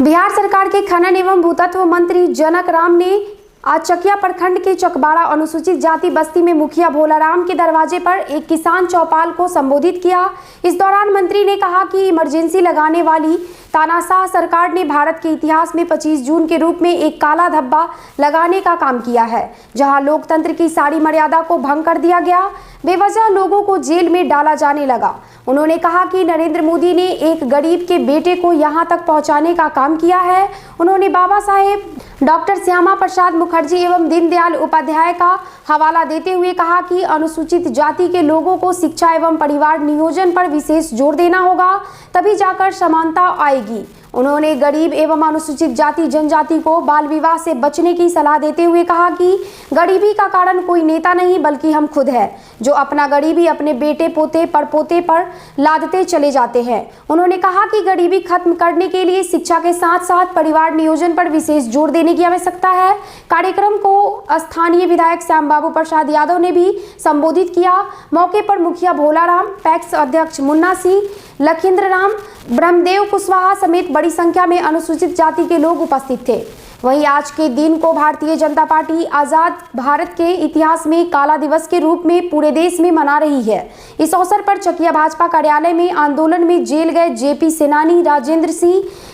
बिहार सरकार के खनन एवं भूतत्व मंत्री जनक राम ने आज चकिया प्रखंड के चकबाड़ा अनुसूचित जाति बस्ती में मुखिया भोलाराम के दरवाजे पर एक किसान चौपाल को संबोधित किया। इस दौरान मंत्री ने कहा कि इमरजेंसी लगाने वाली तानाशाह सरकार ने भारत के इतिहास में 25 जून के रूप में एक काला धब्बा लगाने का काम किया है, जहां लोकतंत्र की सारी मर्यादा को भंग कर दिया गया, बेवजह लोगों को जेल में डाला जाने लगा। उन्होंने कहा कि नरेंद्र मोदी ने एक गरीब के बेटे को यहां तक पहुंचाने का काम किया है। उन्होंने बाबा साहेब डॉक्टर श्यामा प्रसाद मुखर्जी एवं दीनदयाल उपाध्याय का हवाला देते हुए कहा कि अनुसूचित जाति के लोगों को शिक्षा एवं परिवार नियोजन पर विशेष जोर देना होगा, तभी जाकर समानता आएगी। उन्होंने गरीब एवं अनुसूचित जाति जनजाति को बाल विवाह से बचने की सलाह देते हुए कहा कि गरीबी का कारण कोई नेता नहीं बल्कि हम खुद है, जो अपना गरीबी अपने बेटे पोते परपोते पर लादते चले जाते हैं। उन्होंने कहा कि गरीबी खत्म करने के लिए शिक्षा के साथ साथ परिवार नियोजन पर विशेष जोर देने की आवश्यकता है। कार्यक्रम को स्थानीय विधायक श्याम बाबू प्रसाद यादव ने भी संबोधित किया। मौके पर मुखिया भोलाराम, पैक्स अध्यक्ष मुन्ना सिंह, लखींद्र राम, ब्रह्मदेव कुशवाहा समेत बड़ी संख्या में अनुसूचित जाति के लोग उपस्थित थे। वहीं आज के दिन को भारतीय जनता पार्टी आजाद भारत के इतिहास में काला दिवस के रूप में पूरे देश में मना रही है। इस अवसर पर चकिया भाजपा कार्यालय में आंदोलन में जेल गए जेपी सेनानी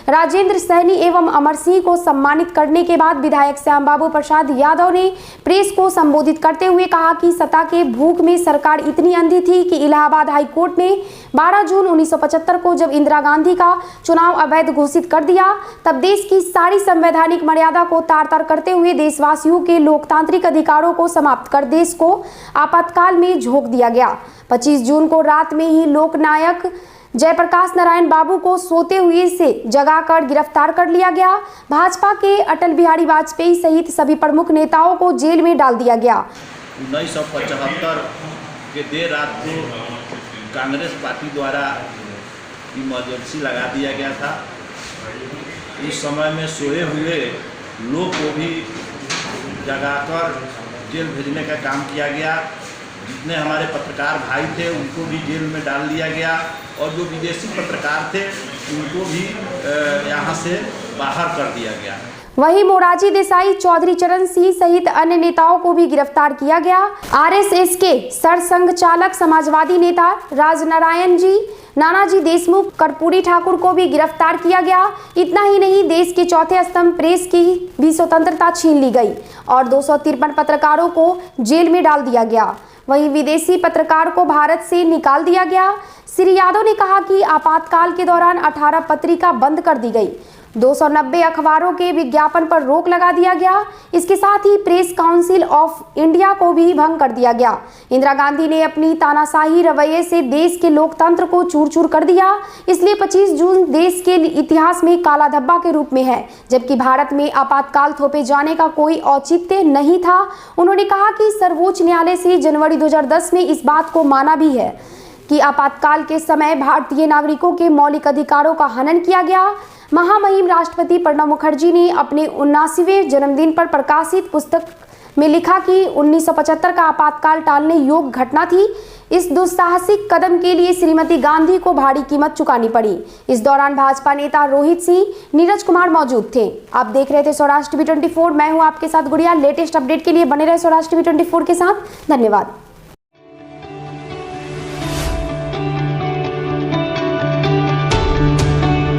राजेंद्र सैनी एवं अमर सिंह को सम्मानित करने के बाद विधायक श्याम बाबू प्रसाद यादव ने प्रेस को संबोधित करते हुए कहा कि सत्ता के भूख में सरकार इतनी अंधी थी कि इलाहाबाद हाईकोर्ट ने 12 जून 1975 को जब इंदिरा गांधी का चुनाव अवैध घोषित कर दिया, तब देश की सारी संवैधानिक मर्यादा को तार-तार करते हुए देशवासियों के लोकतांत्रिक अधिकारों को समाप्त कर देश को आपातकाल में झोंक दिया गया। 25 जून को रात में ही लोकनायक जयप्रकाश नारायण बाबू को सोते हुए से जगाकर गिरफ्तार कर लिया गया। भाजपा के अटल बिहारी वाजपेयी सहित सभी प्रमुख नेताओं को जेल में डाल दिया गया। 1975 के देर रात को कांग्रेस पार्टी द्वारा इमरजेंसी लगा दिया गया था। उस समय में सोए हुए लोग को भी जगाकर जेल भेजने का काम किया गया। जितने हमारे पत्रकार भाई थे उनको भी जेल में डाल दिया गया और जो विदेशी पत्रकार थे उनको भी यहाँ से बाहर कर दिया गया। वहीं मोरारजी देसाई, चौधरी चरण सिंह सहित अन्य नेताओं को भी गिरफ्तार किया गया। आरएसएस के सरसंघ चालक समाजवादी नेता राजनारायण जी, नानाजी देशमुख, कर्पूरी ठाकुर को भी गिरफ्तार किया गया। इतना ही नहीं, देश के चौथे स्तंभ प्रेस की भी स्वतंत्रता छीन ली गई और 253 पत्रकारों को जेल में डाल दिया गया। वहीं विदेशी पत्रकार को भारत से निकाल दिया गया। श्री यादव ने कहा कि आपातकाल के दौरान 18 पत्रिका बंद कर दी गई, 290 अखबारों के विज्ञापन पर रोक लगा दिया गया। इसके साथ ही प्रेस काउंसिल ऑफ इंडिया को भी भंग कर दिया गया। इंदिरा गांधी ने अपनी तानाशाही रवैये से देश के लोकतंत्र को चूर चूर कर दिया, इसलिए 25 जून देश के इतिहास में काला धब्बा के रूप में है, जबकि भारत में आपातकाल थोपे जाने का कोई औचित्य नहीं था। उन्होंने कहा कि सर्वोच्च न्यायालय से जनवरी 2010 में इस बात को माना भी है कि आपातकाल के समय भारतीय नागरिकों के मौलिक अधिकारों का हनन किया गया। महामहिम राष्ट्रपति प्रणब मुखर्जी ने अपने 79वें जन्मदिन पर प्रकाशित पुस्तक में लिखा कि 1975 का आपातकाल टालने योग्य घटना थी। इस दुस्साहसिक कदम के लिए श्रीमती गांधी को भारी कीमत चुकानी पड़ी। इस दौरान भाजपा नेता रोहित सिंह, नीरज कुमार मौजूद थे। आप देख रहे थे स्वराज टीवी 24। मैं हूं आपके साथ गुड़िया। लेटेस्ट अपडेट के लिए बने रहे स्वराज टीवी 24 के साथ। धन्यवाद।